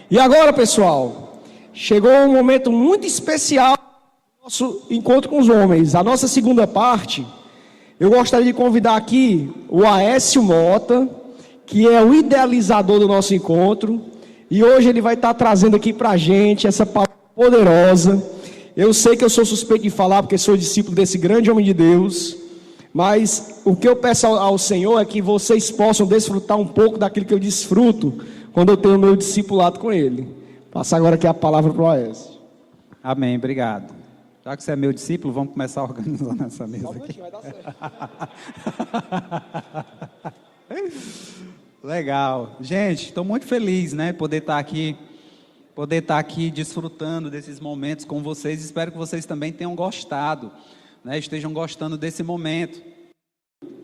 E agora, pessoal, chegou um momento muito especial do nosso encontro com os homens. A nossa segunda parte, eu gostaria de convidar aqui o Aécio Mota, que é o idealizador do nosso encontro, e hoje ele vai estar trazendo aqui para a gente essa palavra poderosa. Eu sei que eu sou suspeito de falar, porque sou discípulo desse grande homem de Deus, mas o que eu peço ao Senhor é que vocês possam desfrutar um pouco daquilo que eu desfruto quando eu tenho o meu discipulado com ele. Passa agora aqui a palavra para o Aécio. Amém, obrigado. Já que você é meu discípulo, vamos começar a organizar nessa mesa aqui. Vai dar certo. Legal. Gente, estou muito feliz, né, poder estar aqui desfrutando desses momentos com vocês. Espero que vocês também tenham gostado, né, estejam gostando desse momento.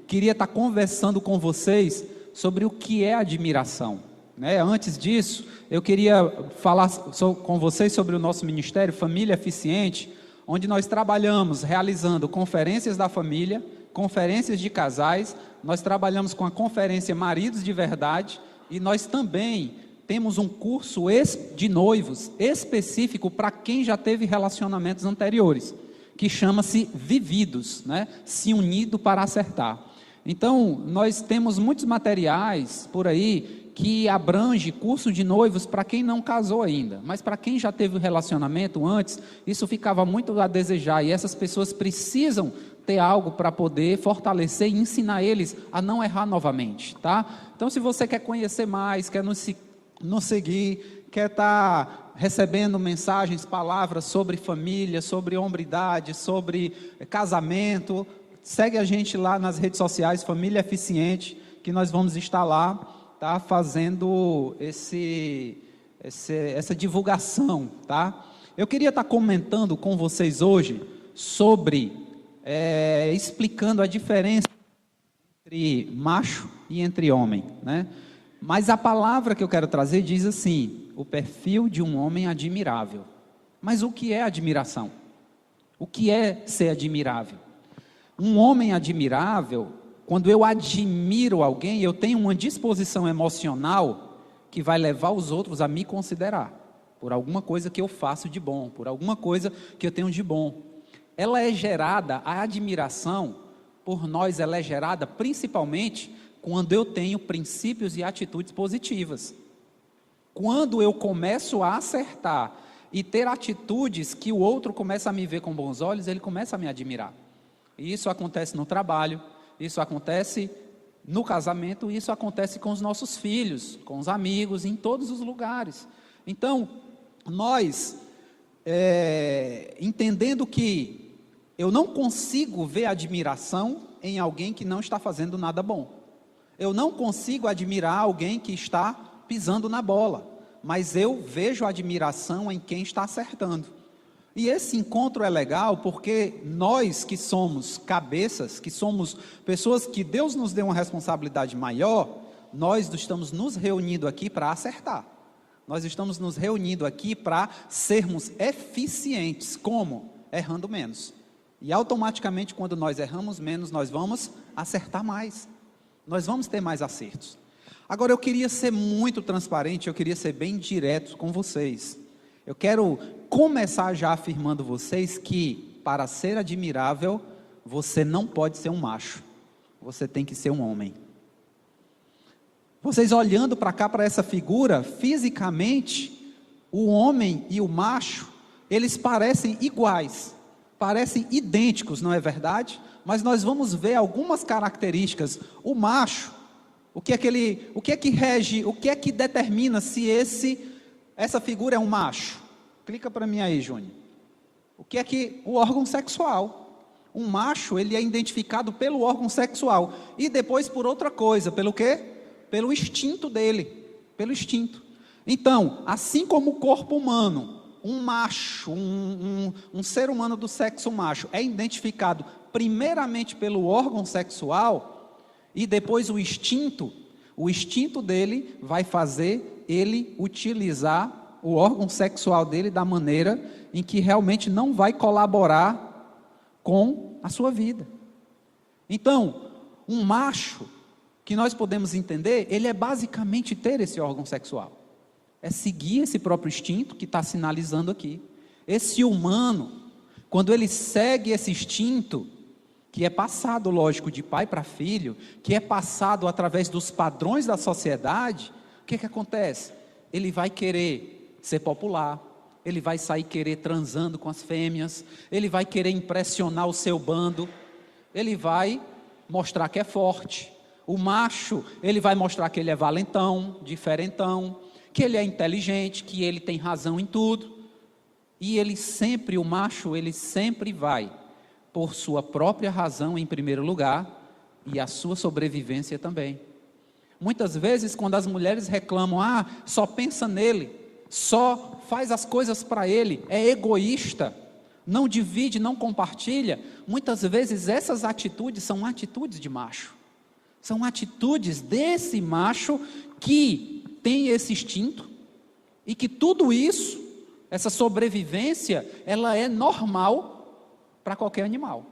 Queria estar conversando com vocês sobre o que é admiração, né? Antes disso, eu queria falar com vocês sobre o nosso ministério Família Eficiente, onde nós trabalhamos realizando conferências da família, conferências de casais. Nós trabalhamos com a conferência Maridos de Verdade, e nós também temos um curso de noivos específico para quem já teve relacionamentos anteriores, que chama-se Vividos, né? Se unido para acertar. Então, nós temos muitos materiais por aí que abrange curso de noivos para quem não casou ainda, mas para quem já teve um relacionamento antes, isso ficava muito a desejar, e essas pessoas precisam ter algo para poder fortalecer e ensinar eles a não errar novamente, tá? Então, se você quer conhecer mais, quer nos seguir, quer estar recebendo mensagens, palavras sobre família, sobre hombridade, sobre casamento, segue a gente lá nas redes sociais, Família Eficiente, que nós vamos estar lá, tá, fazendo essa divulgação, tá? Eu queria estar comentando com vocês hoje sobre, explicando a diferença entre macho e entre homem, né? Mas a palavra que eu quero trazer diz assim: o perfil de um homem admirável. Mas o que é admiração? O que é ser admirável? Um homem admirável, quando eu admiro alguém, eu tenho uma disposição emocional que vai levar os outros a me considerar, por alguma coisa que eu faço de bom, por alguma coisa que eu tenho de bom. Ela é gerada, a admiração por nós, ela é gerada principalmente quando eu tenho princípios e atitudes positivas. Quando eu começo a acertar e ter atitudes que o outro começa a me ver com bons olhos, ele começa a me admirar. E isso acontece no trabalho, isso acontece no casamento, isso acontece com os nossos filhos, com os amigos, em todos os lugares. Então, nós, entendendo que eu não consigo ver admiração em alguém que não está fazendo nada bom. Eu não consigo admirar alguém que está pisando na bola, mas eu vejo admiração em quem está acertando. E esse encontro é legal porque nós que somos cabeças, que somos pessoas que Deus nos deu uma responsabilidade maior, nós estamos nos reunindo aqui para acertar. Nós estamos nos reunindo aqui para sermos eficientes. Como? Errando menos. E automaticamente, quando nós erramos menos, nós vamos acertar mais. Nós vamos ter mais acertos. Agora, eu queria ser muito transparente, eu queria ser bem direto com vocês. Eu quero começar já afirmando vocês que, para ser admirável, você não pode ser um macho. Você tem que ser um homem. Vocês olhando para cá, para essa figura, fisicamente, o homem e o macho, eles parecem iguais, parecem idênticos, não é verdade? Mas nós vamos ver algumas características. O macho, o que é que rege, o que é que determina se essa figura é um macho? Clica para mim aí, Júnior. O que é que o órgão sexual? Um macho, ele é identificado pelo órgão sexual e depois por outra coisa, pelo quê? Pelo instinto dele, pelo instinto. Então, assim como o corpo humano, um macho, um ser humano do sexo macho é identificado primeiramente pelo órgão sexual e depois o instinto dele vai fazer ele utilizar o órgão sexual dele da maneira em que realmente não vai colaborar com a sua vida. Então, um macho, que nós podemos entender, ele é basicamente ter esse órgão sexual. É seguir esse próprio instinto que está sinalizando aqui. Esse humano, quando ele segue esse instinto, que é passado, lógico, de pai para filho, que é passado através dos padrões da sociedade, o que acontece? Ele vai querer ser popular, ele vai sair querer transando com as fêmeas, ele vai querer impressionar o seu bando, ele vai mostrar que é forte. O macho, ele vai mostrar que ele é valentão, diferentão, que ele é inteligente, que ele tem razão em tudo. E ele sempre, o macho, ele sempre vai por sua própria razão em primeiro lugar e a sua sobrevivência também. Muitas vezes, quando as mulheres reclamam, só pensa nele, só faz as coisas para ele, é egoísta, não divide, não compartilha, muitas vezes essas atitudes são atitudes de macho, são atitudes desse macho que tem esse instinto, e que tudo isso, essa sobrevivência, ela é normal para qualquer animal.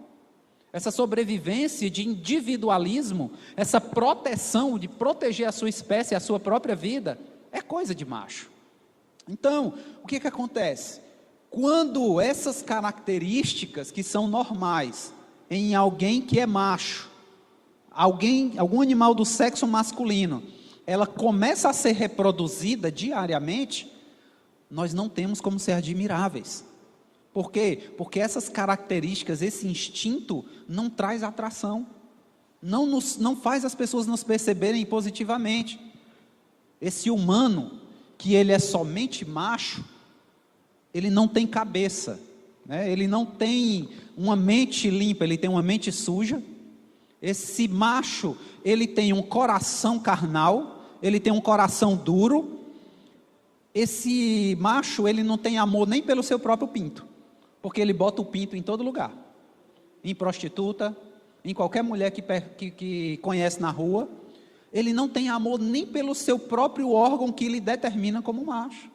Essa sobrevivência de individualismo, essa proteção de proteger a sua espécie, a sua própria vida, é coisa de macho. Então, o que acontece? Quando essas características que são normais em alguém que é macho, algum animal do sexo masculino, ela começa a ser reproduzida diariamente, nós não temos como ser admiráveis. Por quê? Porque essas características, esse instinto, não traz atração, não faz as pessoas nos perceberem positivamente. Esse humano, que ele é somente macho, ele não tem cabeça, né? Ele não tem uma mente limpa, ele tem uma mente suja. Esse macho, ele tem um coração carnal, ele tem um coração duro. Esse macho, ele não tem amor nem pelo seu próprio pinto, porque ele bota o pinto em todo lugar, em prostituta, em qualquer mulher que conhece na rua. Ele não tem amor nem pelo seu próprio órgão que lhe determina como macho.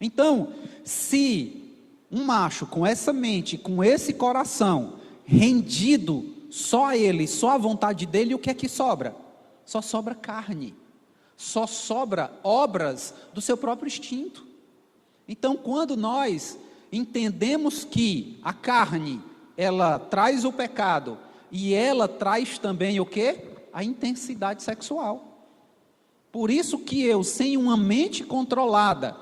Então, se um macho com essa mente, com esse coração, rendido só a ele, só à vontade dele, o que é que sobra? Só sobra carne, só sobra obras do seu próprio instinto. Então, quando nós entendemos que a carne, ela traz o pecado, e ela traz também o quê? A intensidade sexual. Por isso que eu, sem uma mente controlada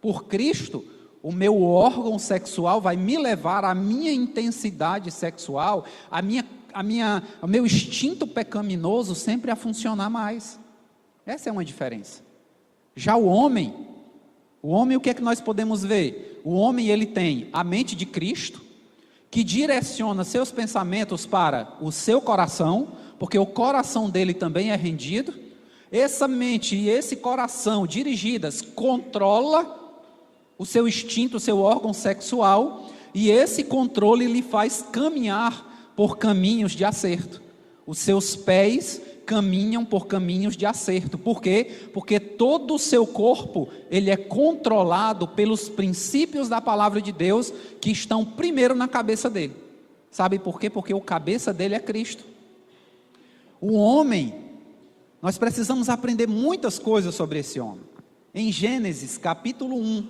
por Cristo, o meu órgão sexual vai me levar à minha intensidade sexual, ao meu instinto pecaminoso sempre a funcionar mais. Essa é uma diferença. Já o homem, o que é que nós podemos ver? O homem, ele tem a mente de Cristo, que direciona seus pensamentos para o seu coração, porque o coração dele também é rendido. Essa mente e esse coração dirigidas controla o seu instinto, o seu órgão sexual, e esse controle lhe faz caminhar por caminhos de acerto. Os seus pés caminham por caminhos de acerto. Por quê? Porque todo o seu corpo, ele é controlado pelos princípios da palavra de Deus, que estão primeiro na cabeça dele. Sabe por quê? Porque o cabeça dele é Cristo. O homem, nós precisamos aprender muitas coisas sobre esse homem. Em Gênesis, capítulo 1,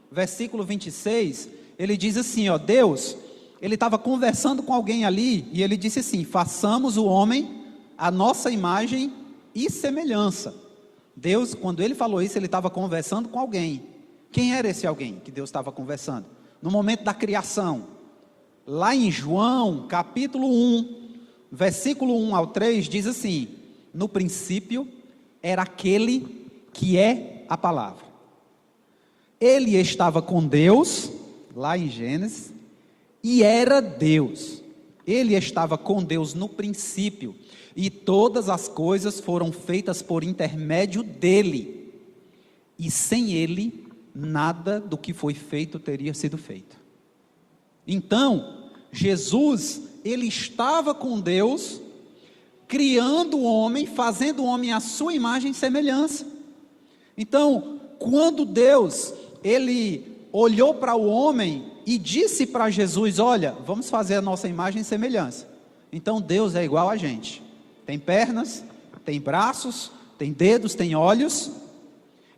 versículo 26, ele diz assim, Deus, ele estava conversando com alguém ali, e ele disse assim, façamos o homem a nossa imagem e semelhança. Deus, quando ele falou isso, ele estava conversando com alguém. Quem era esse alguém que Deus estava conversando? No momento da criação, lá em João, capítulo 1, versículo 1 ao 3, diz assim, no princípio era aquele que é a palavra. Ele estava com Deus, lá em Gênesis, e era Deus. Ele estava com Deus no princípio, e todas as coisas foram feitas por intermédio dele, e sem ele, nada do que foi feito teria sido feito. Então, Jesus, ele estava com Deus, criando o homem, fazendo o homem à sua imagem e semelhança. Então, quando Deus, ele olhou para o homem e disse para Jesus, olha, vamos fazer a nossa imagem e semelhança. Então Deus é igual a gente, tem pernas, tem braços, tem dedos, tem olhos.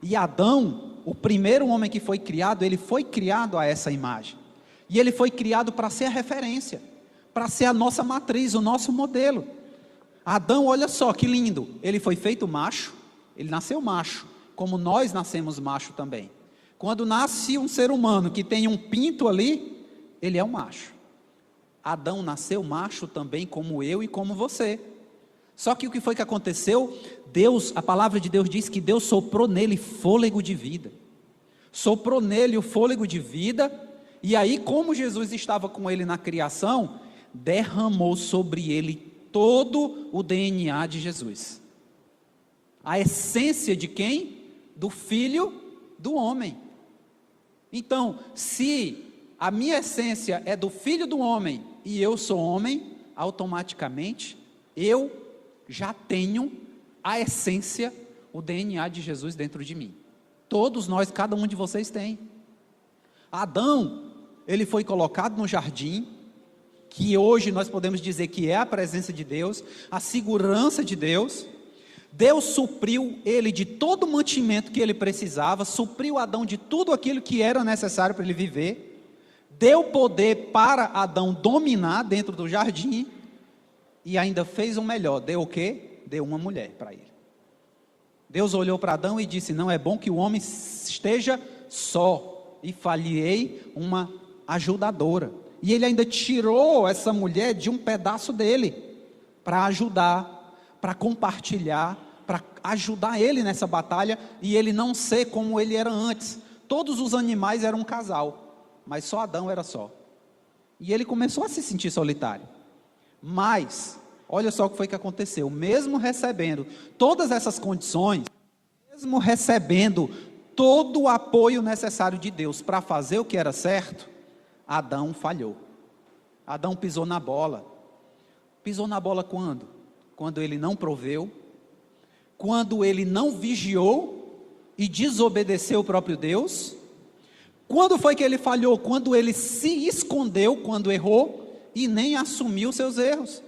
E Adão, o primeiro homem que foi criado, ele foi criado a essa imagem. E ele foi criado para ser a referência, para ser a nossa matriz, o nosso modelo. Adão, olha só que lindo, ele foi feito macho, ele nasceu macho, como nós nascemos macho também. Quando nasce um ser humano que tem um pinto ali, ele é um macho. Adão nasceu macho também, como eu e como você. Só que o que foi que aconteceu? Deus, a palavra de Deus diz que Deus soprou nele fôlego de vida. Soprou nele o fôlego de vida, e aí, como Jesus estava com ele na criação, derramou sobre ele todo o DNA de Jesus. A essência de quem? Do Filho do homem. Então, se a minha essência é do Filho do homem e eu sou homem, automaticamente eu já tenho a essência, o DNA de Jesus dentro de mim. Todos nós, cada um de vocês tem. Adão, ele foi colocado no jardim, que hoje nós podemos dizer que é a presença de Deus, a segurança de Deus. Deus supriu ele de todo o mantimento que ele precisava, supriu Adão de tudo aquilo que era necessário para ele viver, deu poder para Adão dominar dentro do jardim, e ainda fez o melhor, deu o quê? Deu uma mulher para ele. Deus olhou para Adão e disse: não é bom que o homem esteja só, e falhei uma ajudadora. E ele ainda tirou essa mulher de um pedaço dele, para ajudar, para compartilhar, para ajudar ele nessa batalha, e ele não ser como ele era antes. Todos os animais eram um casal, mas só Adão era só. E ele começou a se sentir solitário. Mas, olha só o que foi que aconteceu. Mesmo recebendo todas essas condições, mesmo recebendo todo o apoio necessário de Deus para fazer o que era certo, Adão falhou. Adão pisou na bola. Pisou na bola quando? Quando ele não proveu, quando ele não vigiou e desobedeceu o próprio Deus. Quando foi que ele falhou? Quando ele se escondeu, quando errou e nem assumiu seus erros.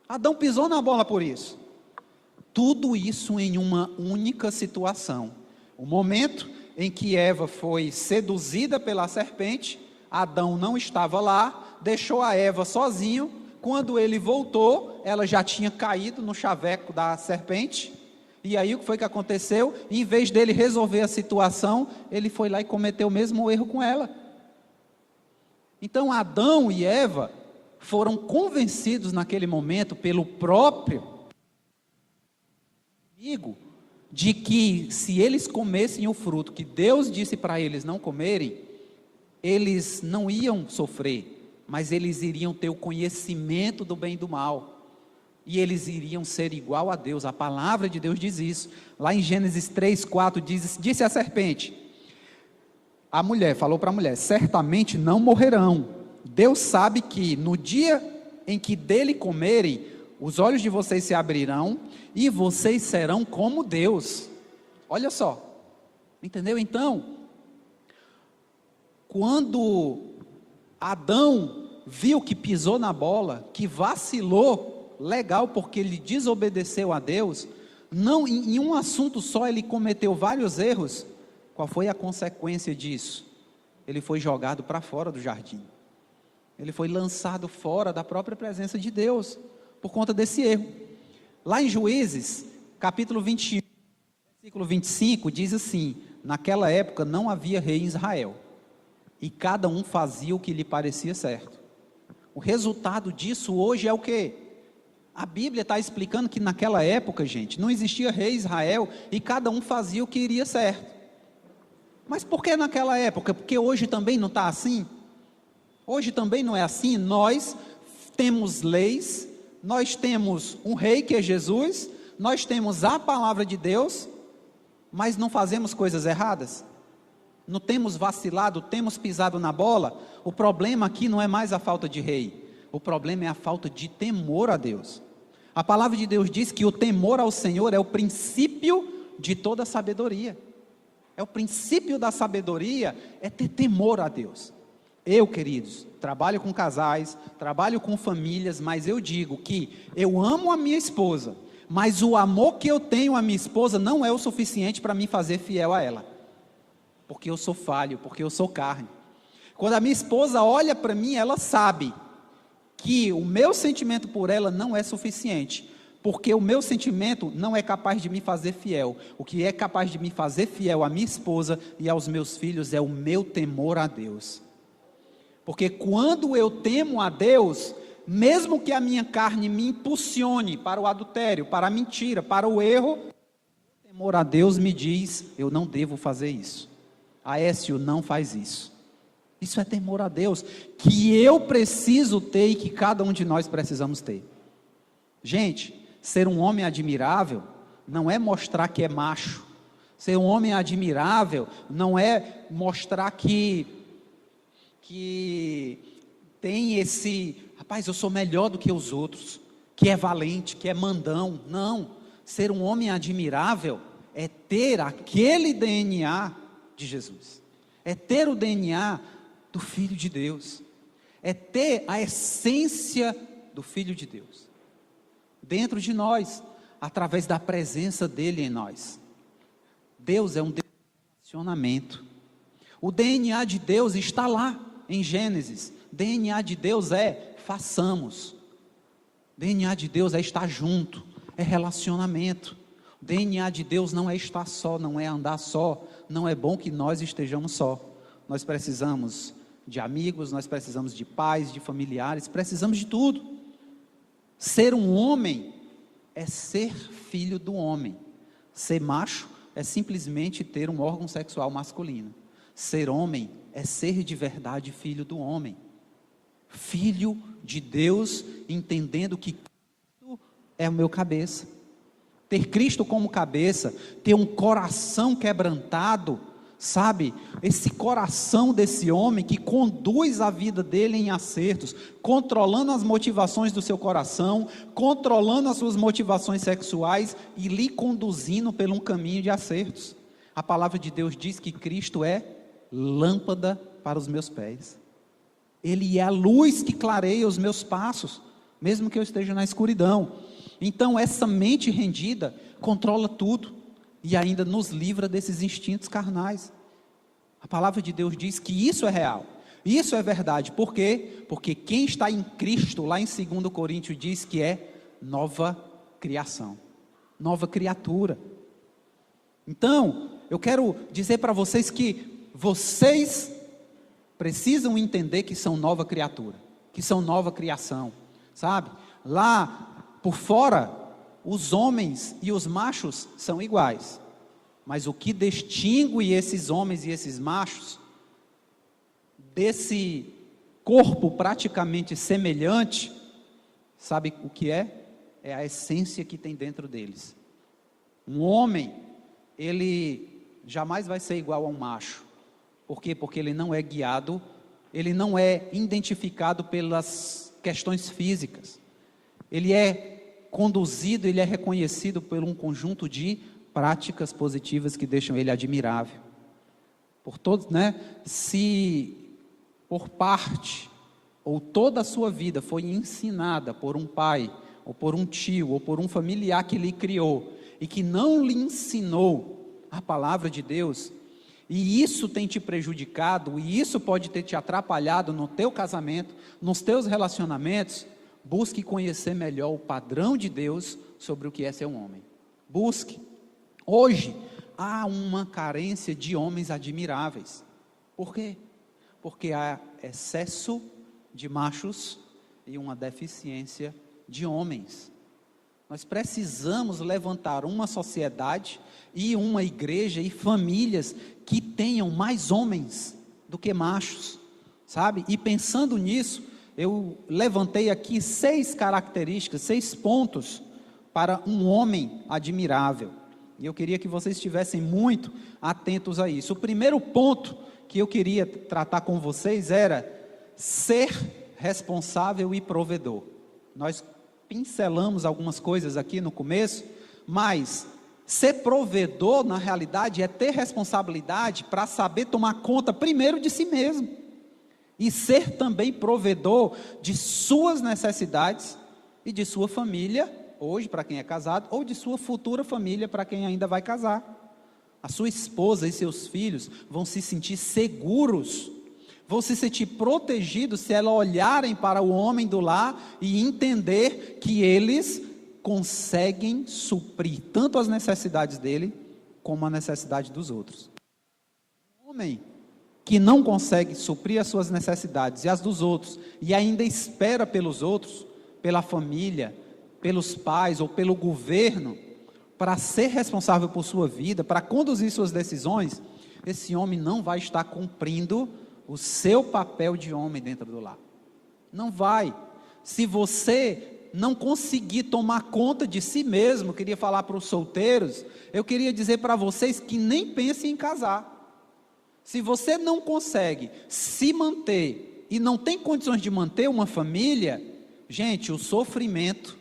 Adão pisou na bola por isso. Tudo isso em uma única situação. O momento em que Eva foi seduzida pela serpente, Adão não estava lá, deixou a Eva sozinho. Quando ele voltou, ela já tinha caído no chaveco da serpente. E aí o que foi que aconteceu? Em vez dele resolver a situação, ele foi lá e cometeu o mesmo erro com ela. Então Adão e Eva foram convencidos naquele momento pelo próprio amigo, de que se eles comessem o fruto que Deus disse para eles não comerem, eles não iam sofrer, mas eles iriam ter o conhecimento do bem e do mal, e eles iriam ser igual a Deus. A palavra de Deus diz isso, lá em Gênesis 3:4, disse a serpente, a mulher, falou para a mulher: certamente não morrerão, Deus sabe que no dia em que dele comerem, os olhos de vocês se abrirão, e vocês serão como Deus. Olha só, entendeu? Então, quando Adão viu que pisou na bola, que vacilou, legal, porque ele desobedeceu a Deus, não, em um assunto só ele cometeu vários erros. Qual foi a consequência disso? Ele foi jogado para fora do jardim, ele foi lançado fora da própria presença de Deus, por conta desse erro. Lá em Juízes, capítulo 21, versículo 25, diz assim: naquela época não havia rei em Israel, e cada um fazia o que lhe parecia certo. O resultado disso hoje é o quê? A Bíblia está explicando que naquela época, gente, não existia rei em Israel, e cada um fazia o que iria certo. Mas por que naquela época? Porque hoje também não está assim? Hoje também não é assim? Nós temos leis, nós temos um rei que é Jesus, nós temos a palavra de Deus, mas não fazemos coisas erradas? Não temos vacilado, temos pisado na bola? O problema aqui não é mais a falta de rei, o problema é a falta de temor a Deus. A palavra de Deus diz que o temor ao Senhor é o princípio de toda sabedoria. É o princípio da sabedoria, é ter temor a Deus. Eu, queridos, trabalho com casais, trabalho com famílias, mas eu digo que eu amo a minha esposa, mas o amor que eu tenho à minha esposa não é o suficiente para me fazer fiel a ela. porque eu sou falho, porque eu sou carne. Quando a minha esposa olha para mim, ela sabe que o meu sentimento por ela não é suficiente, porque o meu sentimento não é capaz de me fazer fiel. O que é capaz de me fazer fiel à minha esposa e aos meus filhos é o meu temor a Deus. Porque quando eu temo a Deus, mesmo que a minha carne me impulsione para o adultério, para a mentira, para o erro, o temor a Deus me diz, eu não devo fazer isso. Aécio, não faz isso. Isso é temor a Deus, que eu preciso ter e que cada um de nós precisamos ter. Gente, ser um homem admirável não é mostrar que é macho. Ser um homem admirável não é mostrar que tem esse, rapaz, eu sou melhor do que os outros, que é valente, que é mandão. Não, ser um homem admirável é ter aquele DNA de Jesus, é ter o DNA do Filho de Deus, é ter a essência do Filho de Deus dentro de nós, através da presença dele em nós. Deus é um Deus de relacionamento. O DNA de Deus está lá em Gênesis. DNA de Deus é façamos. DNA de Deus é estar junto, é relacionamento. O DNA de Deus não é estar só, não é andar só. Não é bom que nós estejamos só. Nós precisamos de amigos, nós precisamos de pais, de familiares, precisamos de tudo. Ser um homem é ser filho do homem. Ser macho é simplesmente ter um órgão sexual masculino. Ser homem é ser de verdade filho do homem. Filho de Deus, entendendo que Cristo é o meu cabeça. Ter Cristo como cabeça, ter um coração quebrantado, sabe? Esse coração desse homem que conduz a vida dele em acertos, controlando as motivações do seu coração, controlando as suas motivações sexuais e lhe conduzindo por um caminho de acertos. A palavra de Deus diz que Cristo é lâmpada para os meus pés. Ele é a luz que clareia os meus passos, mesmo que eu esteja na escuridão. Então essa mente rendida controla tudo e ainda nos livra desses instintos carnais. A palavra de Deus diz que isso é real, isso é verdade. Por quê? Porque quem está em Cristo, lá em 2 Coríntios diz que é nova criação, nova criatura. Então, eu quero dizer para vocês que vocês precisam entender que são nova criatura, que são nova criação, sabe? Lá por fora, os homens e os machos são iguais, mas o que distingue esses homens e esses machos, desse corpo praticamente semelhante, sabe o que é? É a essência que tem dentro deles. Um homem, ele jamais vai ser igual a um macho. Por quê? Porque ele não é guiado, ele não é identificado pelas questões físicas. Ele é conduzido, ele é reconhecido por um conjunto de práticas positivas que deixam ele admirável. Por todos, né? Se por parte ou toda a sua vida foi ensinada por um pai, ou por um tio, ou por um familiar que lhe criou, e que não lhe ensinou a palavra de Deus, e isso tem te prejudicado, e isso pode ter te atrapalhado no teu casamento, nos teus relacionamentos, busque conhecer melhor o padrão de Deus sobre o que é ser um homem. Busque. Hoje, há uma carência de homens admiráveis. Por quê? Porque há excesso de machos e uma deficiência de homens. Nós precisamos levantar uma sociedade e uma igreja e famílias que tenham mais homens do que machos, sabe? E pensando nisso, eu levantei aqui 6 características, 6 pontos para um homem admirável. E eu queria que vocês estivessem muito atentos a isso. O primeiro ponto que eu queria tratar com vocês era ser responsável e provedor. Nós pincelamos algumas coisas aqui no começo, mas ser provedor, na realidade, é ter responsabilidade para saber tomar conta primeiro de si mesmo. E ser também provedor de suas necessidades e de sua família, hoje para quem é casado, ou de sua futura família para quem ainda vai casar. a sua esposa e seus filhos vão se sentir seguros, vão se sentir protegidos se elas olharem para o homem do lar e entender que eles conseguem suprir tanto as necessidades dele, como a necessidade dos outros. Um homem que não consegue suprir as suas necessidades e as dos outros, e ainda espera pelos outros, pela família, pelos pais ou pelo governo, para ser responsável por sua vida, para conduzir suas decisões, esse homem não vai estar cumprindo o seu papel de homem dentro do lar. Não vai. Se você não conseguir tomar conta de si mesmo, queria falar para os solteiros, eu queria dizer para vocês que nem pensem em casar. Se você não consegue se manter e não tem condições de manter uma família, gente, o sofrimento,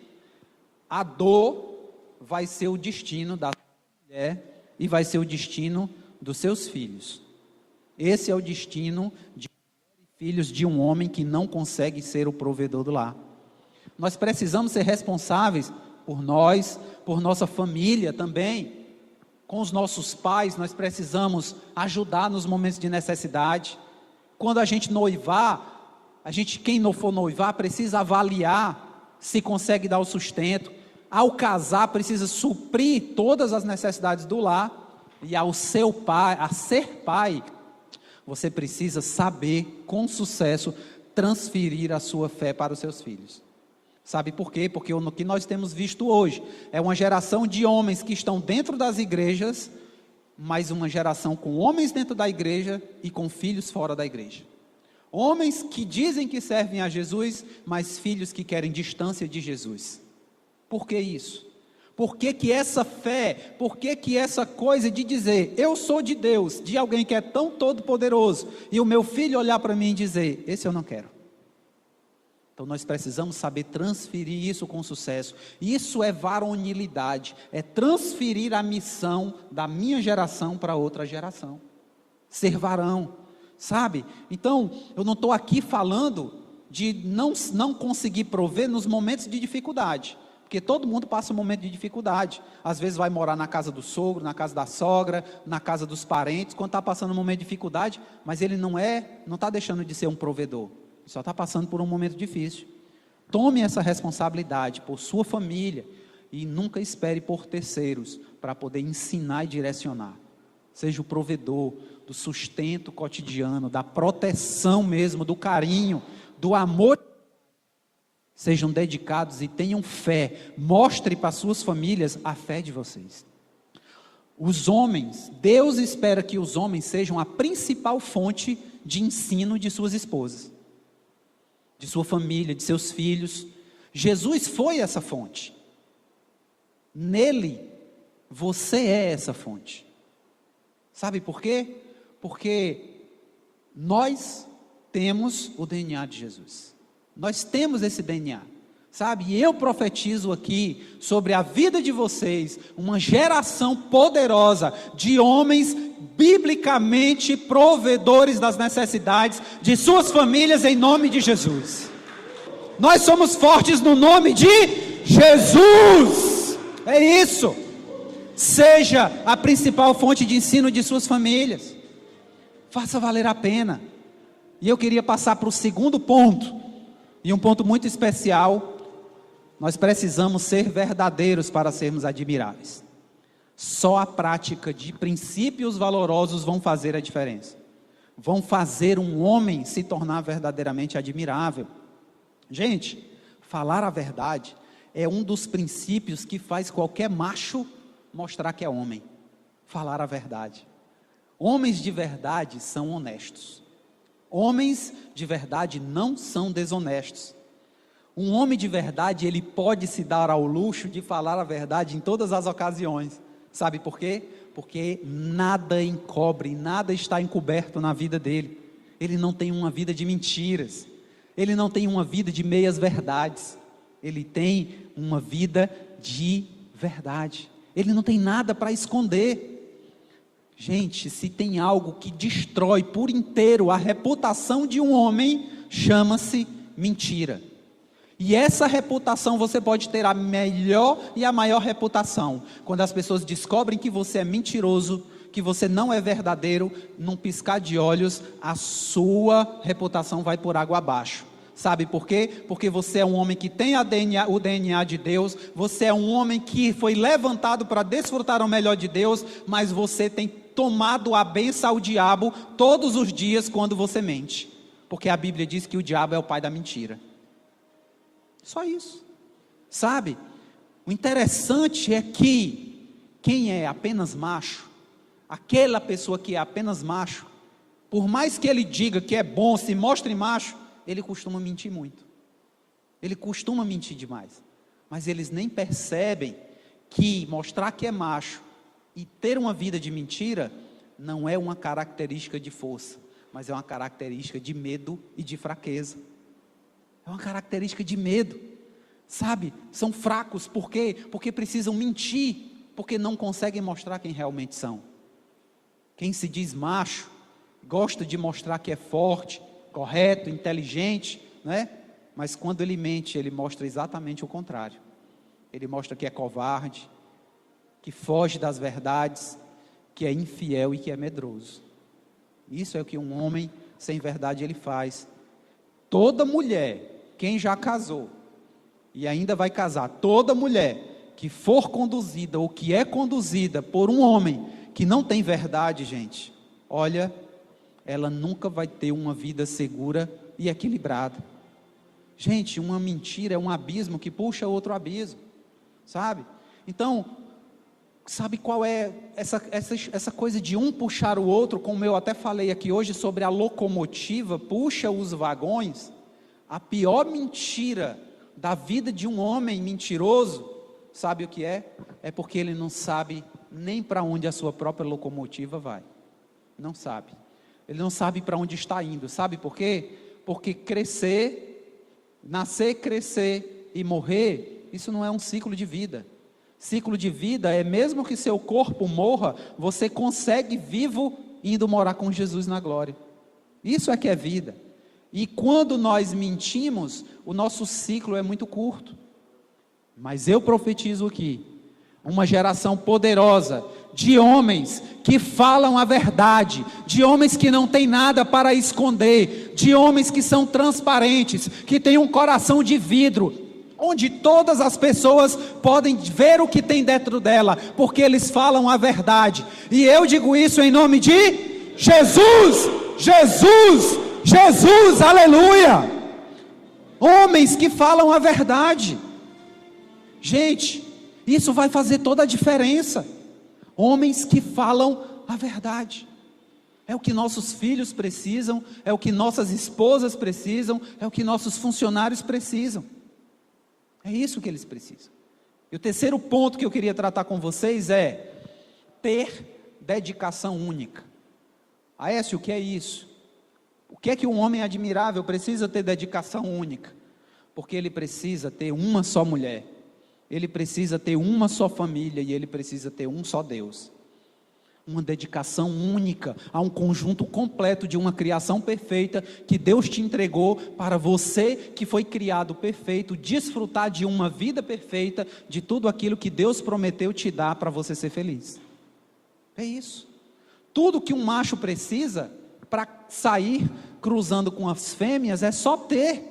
a dor vai ser o destino da mulher e vai ser o destino dos seus filhos. Esse é o destino de filhos de um homem que não consegue ser o provedor do lar. Nós precisamos ser responsáveis por nós, por nossa família também. Com os nossos pais, nós precisamos ajudar nos momentos de necessidade. Quando a gente noivar, quem não for noivar, precisa avaliar se consegue dar o sustento. Ao casar, precisa suprir todas as necessidades do lar. E ao ser pai, você precisa saber, com sucesso, transferir a sua fé para os seus filhos. Sabe por quê? Porque o que nós temos visto hoje é uma geração de homens que estão dentro das igrejas, mas uma geração com homens dentro da igreja e com filhos fora da igreja. Homens que dizem que servem a Jesus, mas filhos que querem distância de Jesus. Por que isso? Por que essa fé, por que essa coisa de dizer, eu sou de Deus, de alguém que é tão todo poderoso, e o meu filho olhar para mim e dizer, esse eu não quero. Então nós precisamos saber transferir isso com sucesso. Isso é varonilidade, é transferir a missão da minha geração para outra geração. Ser varão, sabe? Então, eu não estou aqui falando de não conseguir prover nos momentos de dificuldade. Porque todo mundo passa um momento de dificuldade. Às vezes vai morar na casa do sogro, na casa da sogra, na casa dos parentes, quando está passando um momento de dificuldade, mas ele não está deixando de ser um provedor. Só está passando por um momento difícil. Tome essa responsabilidade por sua família e nunca espere por terceiros para poder ensinar e direcionar. Seja o provedor do sustento cotidiano, da proteção mesmo, do carinho, do amor. Sejam dedicados e tenham fé. Mostre para suas famílias a fé de vocês. Os homens, Deus espera que os homens sejam a principal fonte de ensino de suas esposas, de sua família, de seus filhos. Jesus foi essa fonte. Nele, você é essa fonte. Sabe por quê? Porque nós temos o DNA de Jesus. Nós temos esse DNA. Sabe, e eu profetizo aqui sobre a vida de vocês, uma geração poderosa de homens biblicamente provedores das necessidades de suas famílias em nome de Jesus. Nós somos fortes no nome de Jesus. É isso. Seja a principal fonte de ensino de suas famílias. Faça valer a pena. E eu queria passar para o segundo ponto, e um ponto muito especial. Nós precisamos ser verdadeiros para sermos admiráveis. Só a prática de princípios valorosos vão fazer a diferença. Vão fazer um homem se tornar verdadeiramente admirável. Gente, falar a verdade é um dos princípios que faz qualquer macho mostrar que é homem. Falar a verdade. Homens de verdade são honestos. Homens de verdade não são desonestos. Um homem de verdade, ele pode se dar ao luxo de falar a verdade em todas as ocasiões. Sabe por quê? Porque nada encobre, nada está encoberto na vida dele. Ele não tem uma vida de mentiras. Ele não tem uma vida de meias verdades. Ele tem uma vida de verdade. Ele não tem nada para esconder. Gente, se tem algo que destrói por inteiro a reputação de um homem, chama-se mentira. E essa reputação você pode ter a melhor e a maior reputação quando as pessoas descobrem que você é mentiroso, que você não é verdadeiro, num piscar de olhos, a sua reputação vai por água abaixo. Sabe por quê? Porque você é um homem que tem o DNA de Deus, você é um homem que foi levantado para desfrutar o melhor de Deus, mas você tem tomado a benção ao diabo todos os dias quando você mente. Porque a Bíblia diz que o diabo é o pai da mentira. Só isso. Sabe? O interessante é que quem é apenas macho, aquela pessoa que é apenas macho, por mais que ele diga que é bom, se mostre macho, ele costuma mentir muito. Ele costuma mentir demais. Mas eles nem percebem que mostrar que é macho e ter uma vida de mentira não é uma característica de força, mas é uma característica de medo e de fraqueza. É uma característica de medo. Sabe? São fracos. Por quê? Porque precisam mentir, porque não conseguem mostrar quem realmente são. Quem se diz macho, gosta de mostrar que é forte, correto, inteligente, né? Mas quando ele mente, ele mostra exatamente o contrário. Ele mostra que é covarde, que foge das verdades, que é infiel e que é medroso. Isso é o que um homem sem verdade ele faz. Toda mulher, quem já casou e ainda vai casar, toda mulher que for conduzida ou que é conduzida por um homem que não tem verdade, gente, olha, ela nunca vai ter uma vida segura e equilibrada. Gente, uma mentira é um abismo que puxa outro abismo, sabe? Então, sabe qual é essa coisa de um puxar o outro, como eu até falei aqui hoje sobre a locomotiva, puxa os vagões. A pior mentira da vida de um homem mentiroso, sabe o que é? É porque ele não sabe nem para onde a sua própria locomotiva vai. Não sabe. Ele não sabe para onde está indo. Sabe por quê? Porque nascer, crescer e morrer, isso não é um ciclo de vida. Ciclo de vida é mesmo que seu corpo morra, você consegue vivo indo morar com Jesus na glória. Isso é que é vida. E quando nós mentimos, o nosso ciclo é muito curto. Mas eu profetizo aqui, uma geração poderosa, de homens que falam a verdade, de homens que não têm nada para esconder, de homens que são transparentes, que têm um coração de vidro, onde todas as pessoas podem ver o que tem dentro dela, porque eles falam a verdade. E eu digo isso em nome de Jesus, Jesus, Jesus, aleluia. Homens que falam a verdade. Gente, isso vai fazer toda a diferença. Homens que falam a verdade. É o que nossos filhos precisam, é o que nossas esposas precisam, é o que nossos funcionários precisam. É isso que eles precisam. E o terceiro ponto que eu queria tratar com vocês é ter dedicação única. Aécio, o que é isso? O que é que um homem admirável precisa ter dedicação única? Porque ele precisa ter uma só mulher, ele precisa ter uma só família e ele precisa ter um só Deus. Uma dedicação única a um conjunto completo de uma criação perfeita que Deus te entregou para você que foi criado perfeito, desfrutar de uma vida perfeita, de tudo aquilo que Deus prometeu te dar para você ser feliz. É isso. Tudo que um macho precisa para sair cruzando com as fêmeas é só ter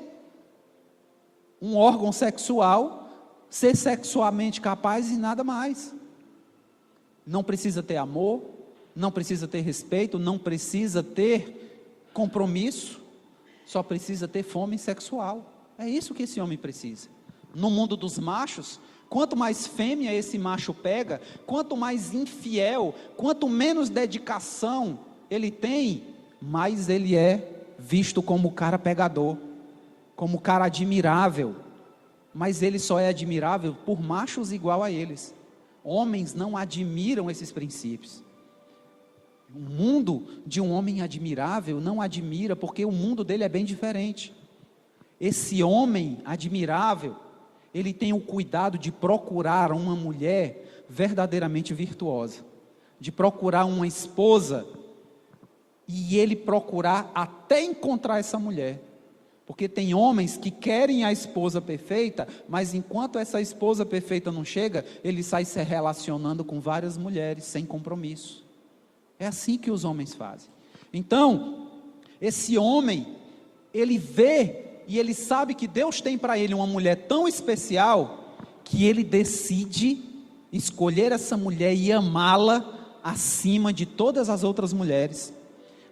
um órgão sexual, ser sexualmente capaz e nada mais. Não precisa ter amor, não precisa ter respeito, não precisa ter compromisso, só precisa ter fome sexual. É isso que esse homem precisa. No mundo dos machos, quanto mais fêmea esse macho pega, quanto mais infiel, quanto menos dedicação ele tem, mais ele é visto como cara pegador, como cara admirável. Mas ele só é admirável por machos igual a eles. Homens não admiram esses princípios. O mundo de um homem admirável não admira, porque o mundo dele é bem diferente. Esse homem admirável, ele tem o cuidado de procurar uma mulher verdadeiramente virtuosa, de procurar uma esposa, e ele procurar até encontrar essa mulher. Porque tem homens que querem a esposa perfeita, mas enquanto essa esposa perfeita não chega, ele sai se relacionando com várias mulheres sem compromisso. É assim que os homens fazem. Então, esse homem, ele vê e ele sabe que Deus tem para ele uma mulher tão especial, que ele decide escolher essa mulher e amá-la acima de todas as outras mulheres,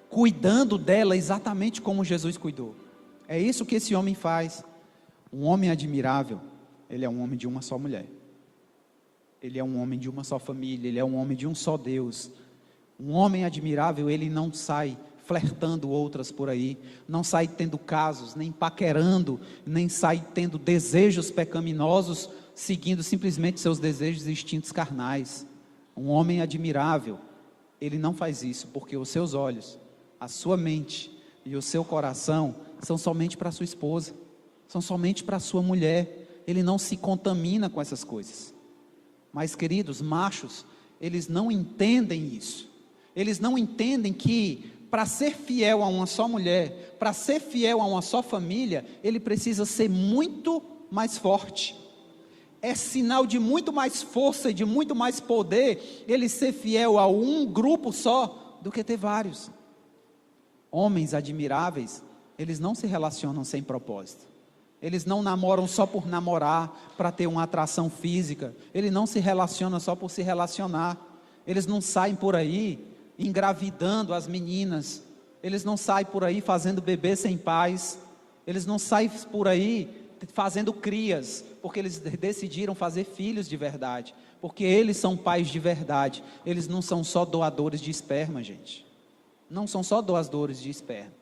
cuidando dela exatamente como Jesus cuidou. É isso que esse homem faz. Um homem admirável, ele é um homem de uma só mulher. Ele é um homem de uma só família, ele é um homem de um só Deus. Um homem admirável, ele não sai flertando outras por aí, não sai tendo casos, nem paquerando, nem sai tendo desejos pecaminosos, seguindo simplesmente seus desejos e instintos carnais. Um homem admirável, ele não faz isso, porque os seus olhos, a sua mente e o seu coração são somente para a sua esposa, são somente para a sua mulher. Ele não se contamina com essas coisas. Mas, queridos, machos, eles não entendem isso. Eles não entendem que para ser fiel a uma só mulher, para ser fiel a uma só família, ele precisa ser muito mais forte. É sinal de muito mais força e de muito mais poder ele ser fiel a um grupo só do que ter vários. Homens admiráveis, eles não se relacionam sem propósito. Eles não namoram só por namorar, para ter uma atração física. Ele não se relaciona só por se relacionar. Eles não saem por aí engravidando as meninas. Eles não saem por aí fazendo bebê sem pais. Eles não saem por aí fazendo crias, porque eles decidiram fazer filhos de verdade, porque eles são pais de verdade. Eles não são só doadores de esperma, gente. Não são só doadores de esperma.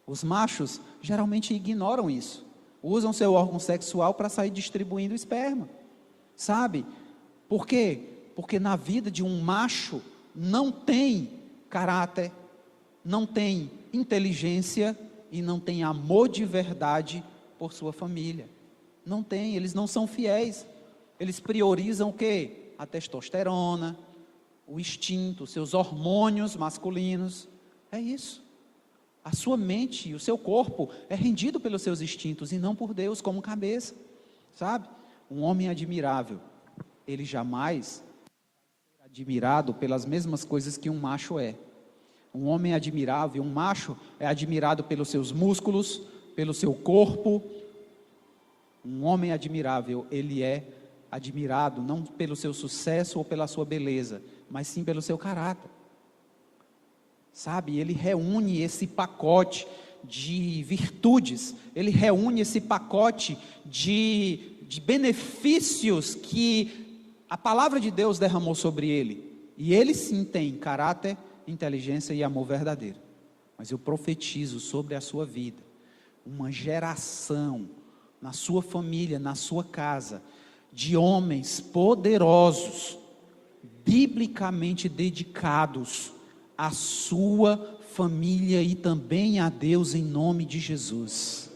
Os machos geralmente ignoram isso. Usam seu órgão sexual para sair distribuindo esperma. Sabe? Por quê? Porque na vida de um macho não tem caráter, não tem inteligência e não tem amor de verdade por sua família. Não tem, eles não são fiéis. Eles priorizam o quê? A testosterona, o instinto, seus hormônios masculinos. É isso. A sua mente e o seu corpo é rendido pelos seus instintos e não por Deus como cabeça, sabe? Um homem admirável, ele jamais é admirado pelas mesmas coisas que um macho é. Um homem admirável, um macho é admirado pelos seus músculos, pelo seu corpo. Um homem admirável, ele é admirado não pelo seu sucesso ou pela sua beleza, mas sim pelo seu caráter. Sabe, ele reúne esse pacote de virtudes, ele reúne esse pacote de benefícios que a palavra de Deus derramou sobre ele. E ele sim tem caráter, inteligência e amor verdadeiro. Mas eu profetizo sobre a sua vida, uma geração, na sua família, na sua casa, de homens poderosos, biblicamente dedicados a sua família e também a Deus em nome de Jesus.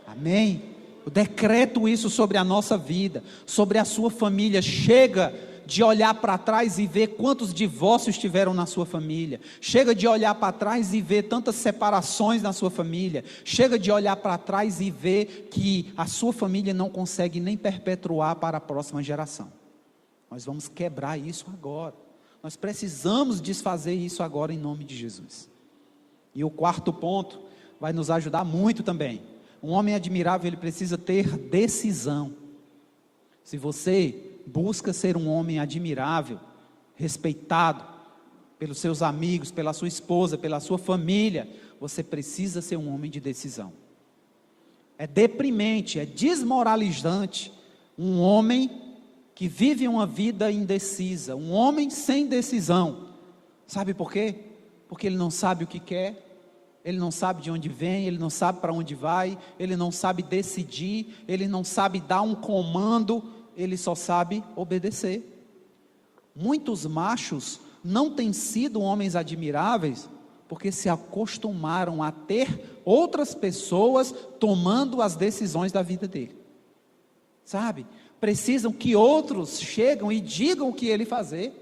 Amém? Eu decreto isso sobre a nossa vida, sobre a sua família. Chega de olhar para trás e ver quantos divórcios tiveram na sua família. Chega de olhar para trás e ver tantas separações na sua família. Chega de olhar para trás e ver que a sua família não consegue nem perpetuar para a próxima geração. Nós vamos quebrar isso agora. Nós precisamos desfazer isso agora em nome de Jesus. E o quarto ponto vai nos ajudar muito também. Um homem admirável, ele precisa ter decisão. Se você busca ser um homem admirável, respeitado pelos seus amigos, pela sua esposa, pela sua família, você precisa ser um homem de decisão. É deprimente, é desmoralizante um homem que vive uma vida indecisa, um homem sem decisão. Sabe por quê? Porque ele não sabe o que quer, ele não sabe de onde vem, ele não sabe para onde vai, ele não sabe decidir, ele não sabe dar um comando, ele só sabe obedecer. Muitos machos não têm sido homens admiráveis, porque se acostumaram a ter outras pessoas tomando as decisões da vida dele. Sabe? Precisam que outros chegam e digam o que ele fazer.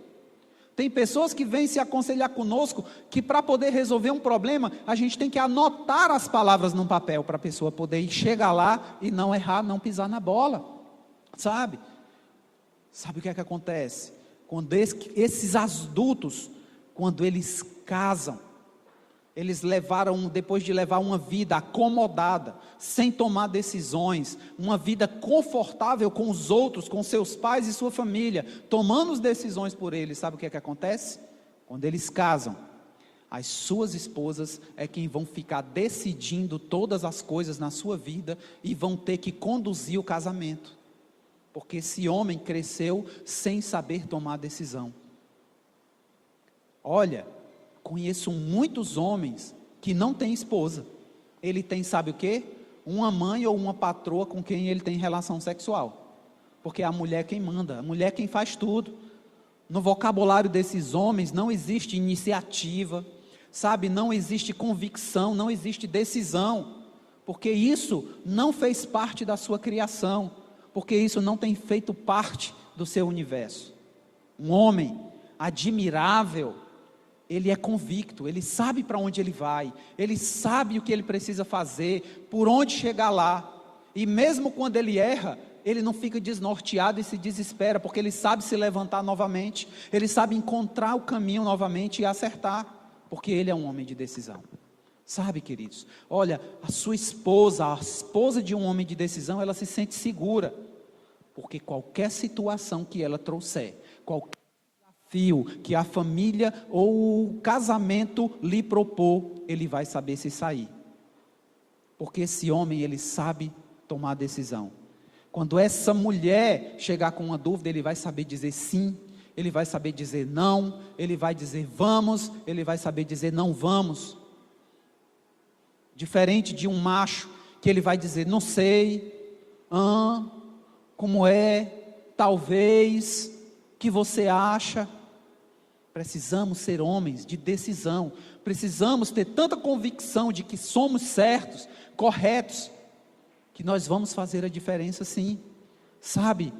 Tem pessoas que vêm se aconselhar conosco, que para poder resolver um problema, a gente tem que anotar as palavras num papel, para a pessoa poder chegar lá e não errar, não pisar na bola. Sabe o que é que acontece? Quando esses adultos quando eles casam. Eles levaram, depois de levar uma vida acomodada, sem tomar decisões, uma vida confortável com os outros, com seus pais e sua família, tomando as decisões por eles, sabe o que é que acontece? Quando eles casam, as suas esposas é quem vão ficar decidindo todas as coisas na sua vida e vão ter que conduzir o casamento, porque esse homem cresceu sem saber tomar decisão. Olha, conheço muitos homens que não têm esposa. Ele tem, sabe o quê? Uma mãe ou uma patroa com quem ele tem relação sexual, porque é a mulher quem manda, a mulher quem faz tudo. No vocabulário desses homens não existe iniciativa, sabe, não existe convicção, não existe decisão, porque isso não fez parte da sua criação, porque isso não tem feito parte do seu universo. Um homem admirável, ele é convicto, ele sabe para onde ele vai, ele sabe o que ele precisa fazer, por onde chegar lá, e mesmo quando ele erra, ele não fica desnorteado e se desespera, porque ele sabe se levantar novamente, ele sabe encontrar o caminho novamente e acertar, porque ele é um homem de decisão. Sabe, queridos, olha, a sua esposa, a esposa de um homem de decisão, ela se sente segura, porque qualquer situação que ela trouxer, qualquer desafio que a família ou o casamento lhe propor, ele vai saber se sair, porque esse homem, ele sabe tomar decisão. Quando essa mulher chegar com uma dúvida, ele vai saber dizer sim, ele vai saber dizer não, ele vai dizer vamos, ele vai saber dizer não vamos. Diferente de um macho, que ele vai dizer não sei, como é, talvez, que você acha. Precisamos ser homens de decisão, precisamos ter tanta convicção de que somos certos, corretos, que nós vamos fazer a diferença sim. Sabe,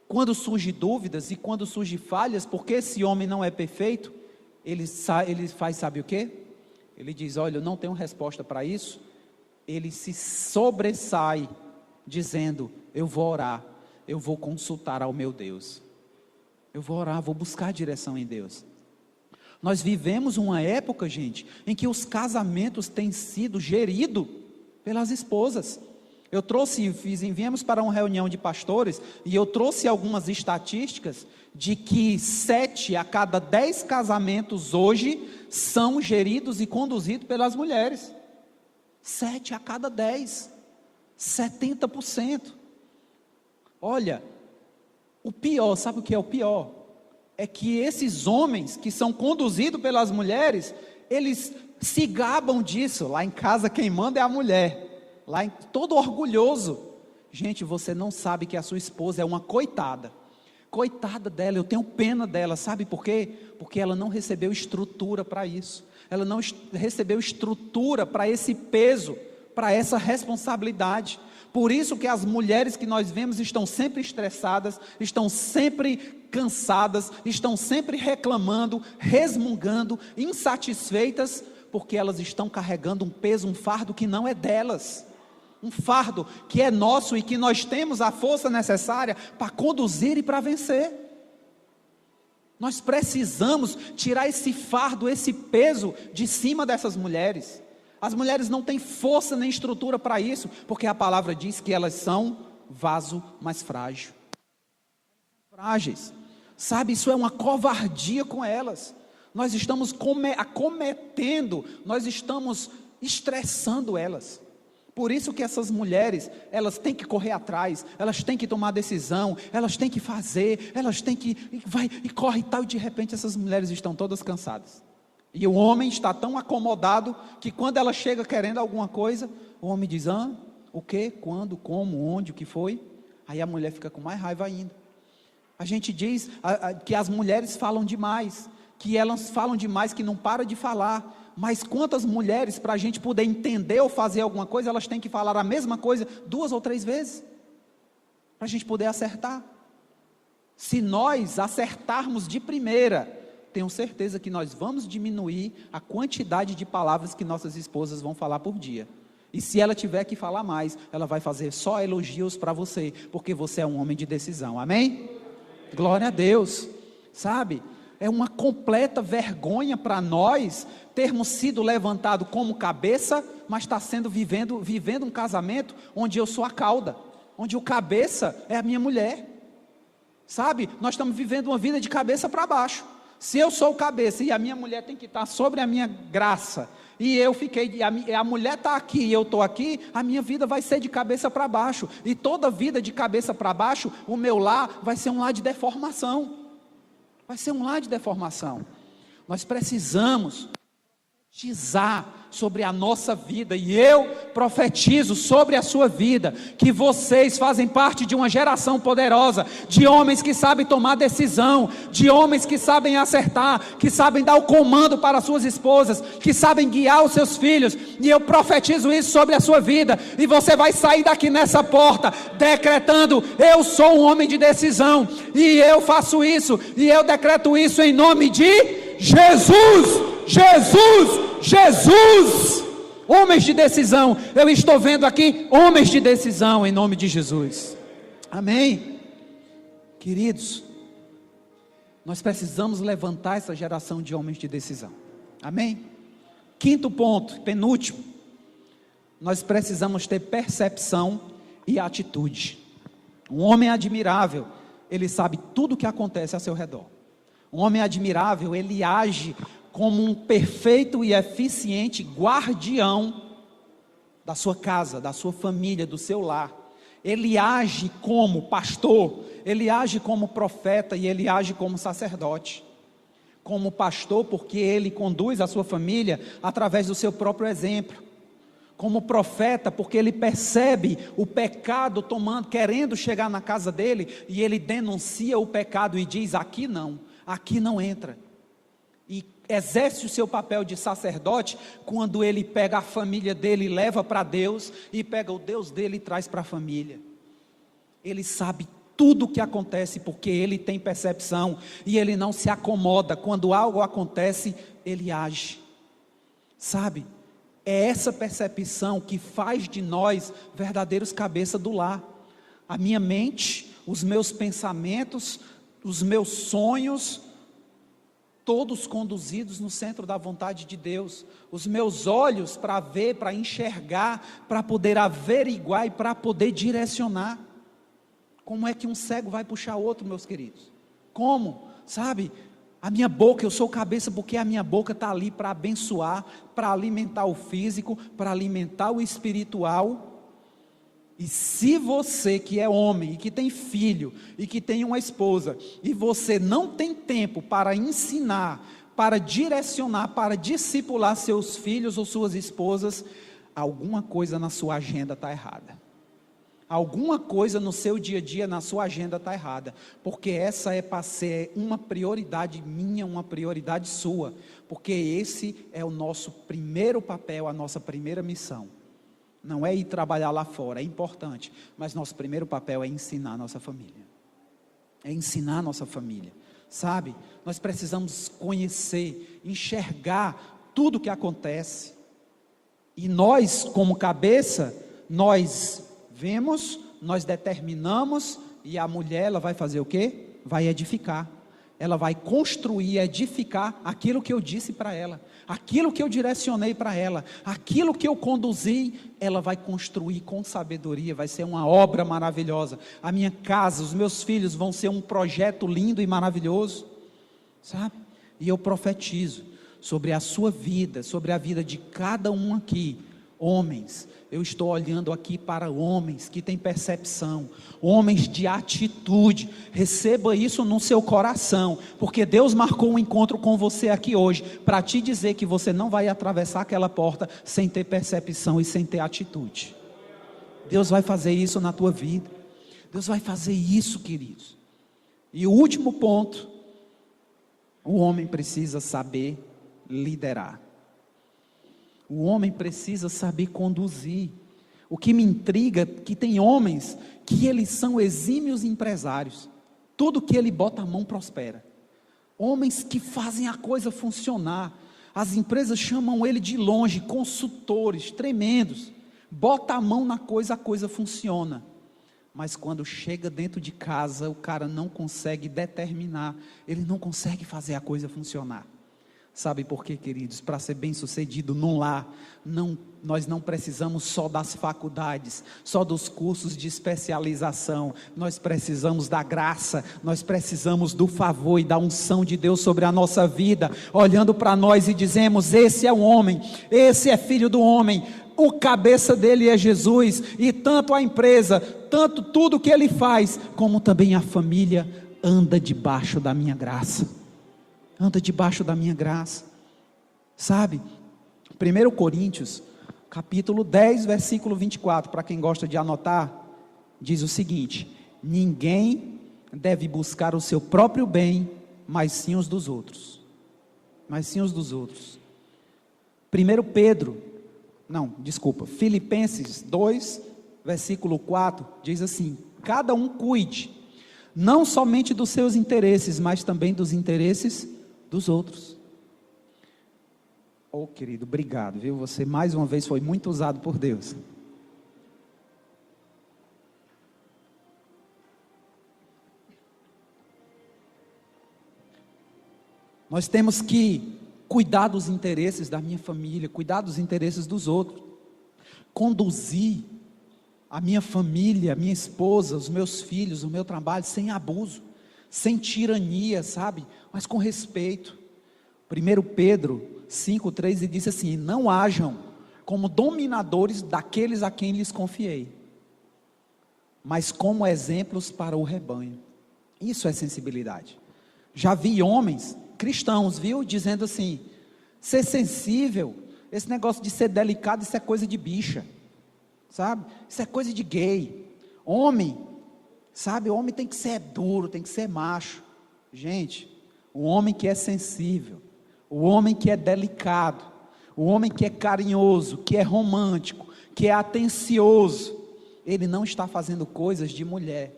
quando surgem dúvidas e quando surgem falhas, porque esse homem não é perfeito, ele faz, sabe o quê? Ele diz, olha, eu não tenho resposta para isso. Ele se sobressai, dizendo, eu vou orar, eu vou consultar ao meu Deus, eu vou orar, vou buscar direção em Deus. Nós vivemos uma época, gente, em que os casamentos têm sido geridos pelas esposas. Viemos para uma reunião de pastores, e eu trouxe algumas estatísticas, de que 7 a cada 10 casamentos hoje, são geridos e conduzidos pelas mulheres. 7 a cada 10, 70%. Olha, o pior, sabe o que é o pior? É que esses homens que são conduzidos pelas mulheres, eles se gabam disso. Lá em casa quem manda é a mulher, todo orgulhoso. Gente, você não sabe que a sua esposa é uma coitada dela, eu tenho pena dela, sabe por quê? Porque ela não recebeu estrutura para isso, ela não recebeu estrutura para esse peso, para essa responsabilidade. Por isso que as mulheres que nós vemos estão sempre estressadas, estão sempre cansadas, estão sempre reclamando, resmungando, insatisfeitas, porque elas estão carregando um peso, um fardo que não é delas, um fardo que é nosso e que nós temos a força necessária para conduzir e para vencer. Nós precisamos tirar esse fardo, esse peso de cima dessas mulheres. As mulheres não têm força nem estrutura para isso, porque a palavra diz que elas são vaso mais frágil. Frágeis, sabe, isso é uma covardia com elas. Nós estamos acometendo, nós estamos estressando elas. Por isso que essas mulheres, elas têm que correr atrás, elas têm que tomar decisão, elas têm que fazer, elas têm que, corre e tal, e de repente essas mulheres estão todas cansadas. E o homem está tão acomodado, que quando ela chega querendo alguma coisa, o homem diz, o que, quando, como, onde, o que foi? Aí a mulher fica com mais raiva ainda. A gente diz que as mulheres falam demais, que elas falam demais, que não param de falar. Mas quantas mulheres, para a gente poder entender ou fazer alguma coisa, elas têm que falar a mesma coisa 2 ou 3 vezes, para a gente poder acertar. Se nós acertarmos de primeira, tenho certeza que nós vamos diminuir a quantidade de palavras que nossas esposas vão falar por dia. E se ela tiver que falar mais, ela vai fazer só elogios para você, porque você é um homem de decisão, amém? Glória a Deus, sabe? É uma completa vergonha para nós termos sido levantados como cabeça, mas está vivendo um casamento onde eu sou a cauda, onde o cabeça é a minha mulher. Sabe, nós estamos vivendo uma vida de cabeça para baixo. Se eu sou o cabeça e a minha mulher tem que estar sobre a minha graça, e eu fiquei, a mulher está aqui e eu estou aqui, a minha vida vai ser de cabeça para baixo, e toda vida de cabeça para baixo, o meu lar vai ser um lar de deformação, nós precisamos profetizar sobre a nossa vida, e eu profetizo sobre a sua vida, que vocês fazem parte de uma geração poderosa, de homens que sabem tomar decisão, de homens que sabem acertar, que sabem dar o comando para suas esposas, que sabem guiar os seus filhos, e eu profetizo isso sobre a sua vida, e você vai sair daqui nessa porta, decretando: eu sou um homem de decisão, e eu faço isso, e eu decreto isso em nome de Jesus. Homens de decisão, eu estou vendo aqui homens de decisão em nome de Jesus, amém? Queridos, nós precisamos levantar essa geração de homens de decisão, amém? Quinto ponto, penúltimo, nós precisamos ter percepção e atitude. Um homem admirável, ele sabe tudo o que acontece a seu redor. Um homem admirável, ele age como um perfeito e eficiente guardião da sua casa, da sua família, do seu lar. Ele age como pastor, ele age como profeta e ele age como sacerdote. Como pastor, porque ele conduz a sua família através do seu próprio exemplo. Como profeta, porque ele percebe o pecado querendo chegar na casa dele, e ele denuncia o pecado e diz: aqui não entra. E exerce o seu papel de sacerdote quando ele pega a família dele e leva para Deus, e pega o Deus dele e traz para a família. Ele sabe tudo o que acontece, porque ele tem percepção, e ele não se acomoda. Quando algo acontece, ele age. Sabe, é essa percepção que faz de nós verdadeiros cabeça do lar. A minha mente, os meus pensamentos, os meus sonhos, todos conduzidos no centro da vontade de Deus. Os meus olhos para ver, para enxergar, para poder averiguar e para poder direcionar. Como é que um cego vai puxar outro, meus queridos? Como? Sabe, a minha boca, eu sou cabeça porque a minha boca está ali para abençoar, para alimentar o físico, para alimentar o espiritual. E se você que é homem, e que tem filho, e que tem uma esposa, e você não tem tempo para ensinar, para direcionar, para discipular seus filhos ou suas esposas, alguma coisa na sua agenda está errada. Alguma coisa no seu dia a dia, na sua agenda está errada, porque essa é para ser uma prioridade minha, uma prioridade sua, porque esse é o nosso primeiro papel, a nossa primeira missão. Não é ir trabalhar lá fora, é importante, mas nosso primeiro papel é ensinar a nossa família. É ensinar a nossa família, sabe? Nós precisamos conhecer, enxergar tudo o que acontece, e nós como cabeça, nós vemos, nós determinamos, e a mulher, ela vai fazer o quê? Vai edificar, ela vai construir, edificar aquilo que eu disse para ela, aquilo que eu direcionei para ela, aquilo que eu conduzi, ela vai construir com sabedoria, vai ser uma obra maravilhosa. A minha casa, os meus filhos vão ser um projeto lindo e maravilhoso, sabe? E eu profetizo sobre a sua vida, sobre a vida de cada um aqui. Homens, eu estou olhando aqui para homens que têm percepção, homens de atitude. Receba isso no seu coração, porque Deus marcou um encontro com você aqui hoje, para te dizer que você não vai atravessar aquela porta sem ter percepção e sem ter atitude. Deus vai fazer isso na tua vida, Deus vai fazer isso, queridos. E o último ponto, o homem precisa saber liderar. O homem precisa saber conduzir. O que me intriga é que tem homens que eles são exímios empresários. Tudo que ele bota a mão prospera. Homens que fazem a coisa funcionar. As empresas chamam ele de longe, consultores tremendos. Bota a mão na coisa, a coisa funciona. mas quando chega dentro de casa, o cara não consegue determinar, ele não consegue fazer a coisa funcionar. Sabe por quê, queridos? Para ser bem sucedido num lar, nós não precisamos só das faculdades, só dos cursos de especialização, nós precisamos da graça, nós precisamos do favor e da unção de Deus sobre a nossa vida, olhando para nós e dizemos: esse é o homem, esse é filho do homem, o cabeça dele é Jesus, e tanto a empresa, tanto tudo que ele faz, como também a família, anda debaixo da minha graça. Anda debaixo da minha graça, sabe? 1 Coríntios, capítulo 10, versículo 24, para quem gosta de anotar, diz o seguinte: ninguém deve buscar o seu próprio bem, mas sim os dos outros. Mas sim os dos outros. Filipenses 2, versículo 4, diz assim: cada um cuide, não somente dos seus interesses, mas também dos interesses dos outros. Oh, querido, obrigado, viu? Você mais uma vez foi muito usado por Deus. Nós temos que cuidar dos interesses da minha família, cuidar dos interesses dos outros, conduzir a minha família, a minha esposa, os meus filhos, o meu trabalho, sem abuso, sem tirania, sabe? Mas com respeito. 1 Pedro 5,3 ele diz assim: não hajam como dominadores daqueles a quem lhes confiei, mas como exemplos para o rebanho. Isso é sensibilidade. Já vi homens cristãos, viu, dizendo assim: ser sensível, esse negócio de ser delicado, isso é coisa de bicha, sabe? Isso é coisa de gay. Homem, sabe, o homem tem que ser duro, tem que ser macho. Gente, o homem que é sensível, o homem que é delicado, o homem que é carinhoso, que é romântico, que é atencioso, ele não está fazendo coisas de mulher,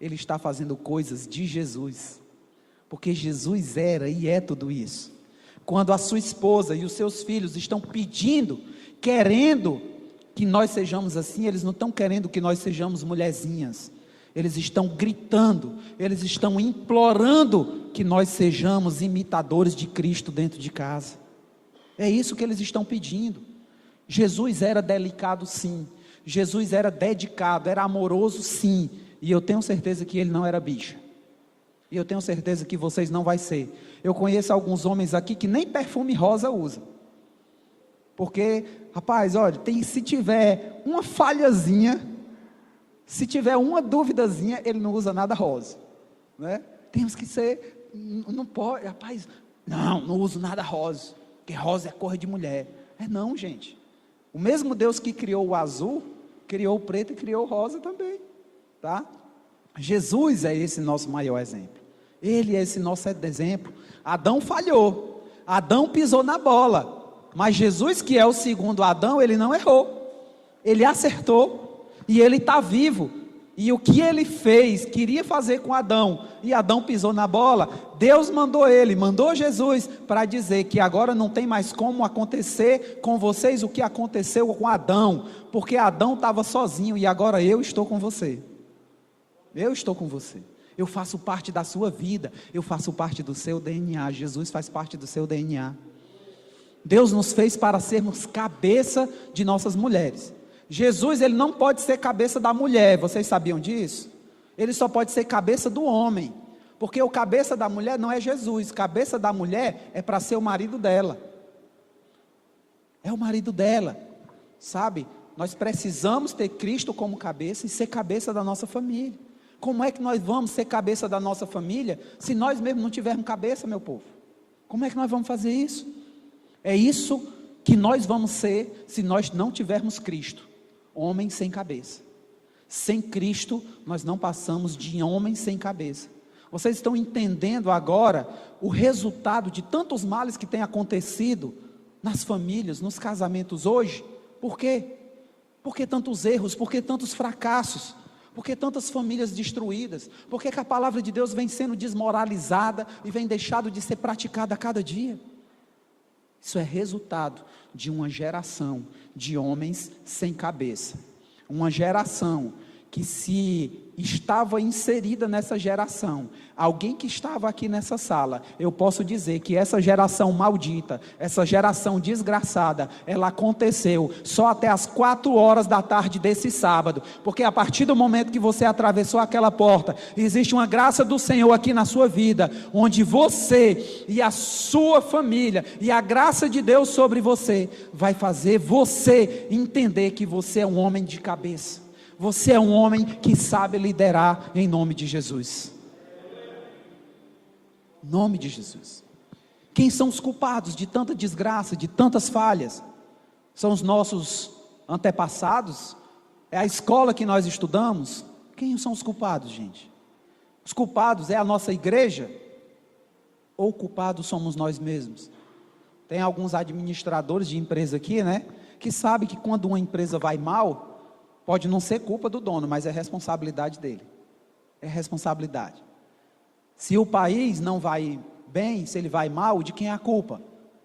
ele está fazendo coisas de Jesus, porque Jesus era e é tudo isso. Quando a sua esposa e os seus filhos estão pedindo, querendo que nós sejamos assim, eles não estão querendo que nós sejamos mulherzinhas, eles estão gritando, eles estão implorando que nós sejamos imitadores de Cristo dentro de casa. É isso que eles estão pedindo. Jesus era delicado, sim. Jesus era dedicado, era amoroso, sim. E eu tenho certeza que ele não era bicha. E eu tenho certeza que vocês não vai ser. Eu conheço alguns homens aqui que nem perfume rosa usam. Porque, rapaz, olha, se tiver uma falhazinha, se tiver uma duvidazinha, ele não usa nada rosa, né? Temos que ser, não pode, rapaz, não uso nada rosa, porque rosa é cor de mulher. Não, gente, o mesmo Deus que criou o azul, criou o preto e criou o rosa também, tá? Jesus é esse nosso maior exemplo, ele é esse nosso exemplo. Adão falhou, Adão pisou na bola, mas Jesus, que é o segundo Adão, ele não errou, ele acertou, e ele está vivo, e o que ele fez, queria fazer com Adão, e Adão pisou na bola, Deus mandou Jesus, para dizer que agora não tem mais como acontecer com vocês o que aconteceu com Adão, porque Adão estava sozinho, e agora eu estou com você, eu faço parte da sua vida, eu faço parte do seu DNA, Jesus faz parte do seu DNA, Deus nos fez para sermos cabeça de nossas mulheres. Jesus, ele não pode ser cabeça da mulher, vocês sabiam disso? Ele só pode ser cabeça do homem, porque o cabeça da mulher não é Jesus, cabeça da mulher é para ser o marido dela, é o marido dela, sabe? Nós precisamos ter Cristo como cabeça e ser cabeça da nossa família. Como é que nós vamos ser cabeça da nossa família, se nós mesmos não tivermos cabeça, meu povo? Como é que nós vamos fazer isso? É isso que nós vamos ser, se nós não tivermos Cristo. Homem sem cabeça. Sem Cristo, nós não passamos de homem sem cabeça. Vocês estão entendendo agora o resultado de tantos males que têm acontecido nas famílias, nos casamentos hoje? Por quê? Por que tantos erros? Por que tantos fracassos? Por que tantas famílias destruídas? Por que a palavra de Deus vem sendo desmoralizada e vem deixando de ser praticada a cada dia? Isso é resultado de uma geração de homens sem cabeça, uma geração que se estava inserida nessa geração, alguém que estava aqui nessa sala, eu posso dizer que essa geração maldita, essa geração desgraçada, ela aconteceu só até as 4 horas da tarde desse sábado, porque a partir do momento que você atravessou aquela porta, existe uma graça do Senhor aqui na sua vida, onde você e a sua família, e a graça de Deus sobre você, vai fazer você entender que você é um homem de cabeça. Você é um homem que sabe liderar em nome de Jesus. Em nome de Jesus. Quem são os culpados de tanta desgraça, de tantas falhas? São os nossos antepassados? É a escola que nós estudamos? Quem são os culpados, gente? Os culpados é a nossa igreja? Ou culpados somos nós mesmos? Tem alguns administradores de empresa aqui, né? Que sabem que quando uma empresa vai mal, pode não ser culpa do dono, mas é responsabilidade dele. É responsabilidade. Se o país não vai bem, se ele vai mal, de quem é a culpa?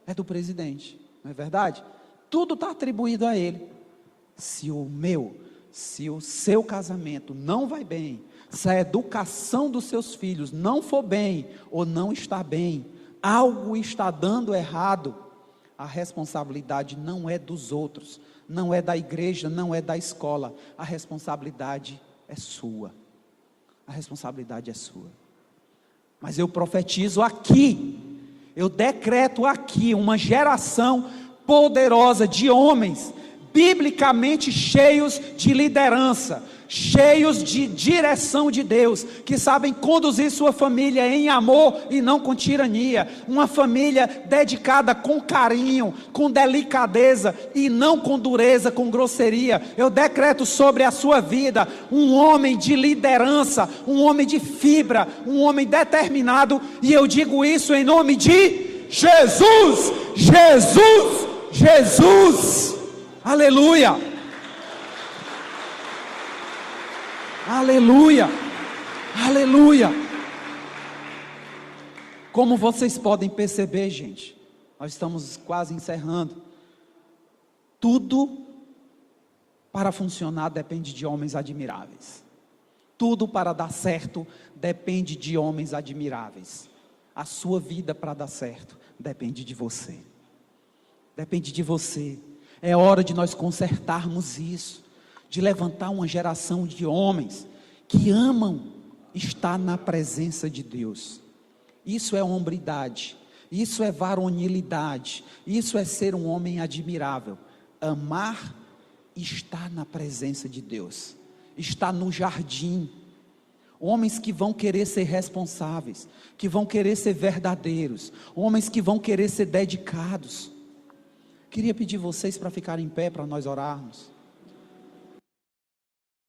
É do presidente, não é verdade? Tudo está atribuído a ele. Se o seu casamento não vai bem, se a educação dos seus filhos não for bem, ou não está bem, algo está dando errado, a responsabilidade não é dos outros, não é da igreja, não é da escola, a responsabilidade é sua. A responsabilidade é sua. Mas eu profetizo aqui, eu decreto aqui uma geração poderosa de homens, biblicamente cheios de liderança, cheios de direção de Deus, que sabem conduzir sua família em amor e não com tirania, uma família dedicada com carinho, com delicadeza e não com dureza, com grosseria. Eu decreto sobre a sua vida um homem de liderança, um homem de fibra, um homem determinado, e eu digo isso em nome de Jesus, Jesus, Jesus, aleluia. Aleluia, aleluia. Como vocês podem perceber, gente, nós estamos quase encerrando. Tudo para funcionar depende de homens admiráveis. Tudo para dar certo depende de homens admiráveis. A sua vida para dar certo depende de você. Depende de você. É hora de nós consertarmos isso, de levantar uma geração de homens que amam estar na presença de Deus. Isso é hombridade, isso é varonilidade, isso é ser um homem admirável. Amar estar na presença de Deus, estar no jardim. Homens que vão querer ser responsáveis, que vão querer ser verdadeiros, homens que vão querer ser dedicados. Queria pedir vocês para ficarem em pé para nós orarmos.